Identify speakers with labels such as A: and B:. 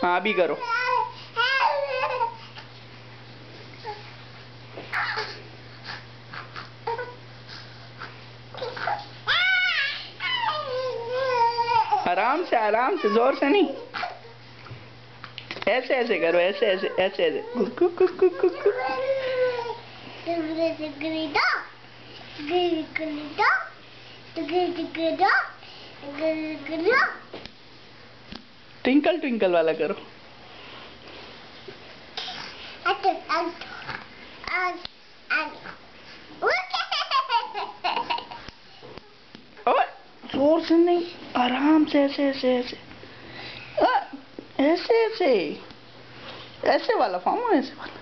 A: हाँ भी करो। आराम से जोर से नहीं। ऐसे ऐसे करो, ऐसे ऐसे ऐसे ऐसे। ट्विंकल ट्विंकल वाला करो। और जोर से नहीं, आराम से ऐसे ऐसे ऐसे ऐसे ऐसे ऐसे वाला फॉर्म, ऐसे वाला।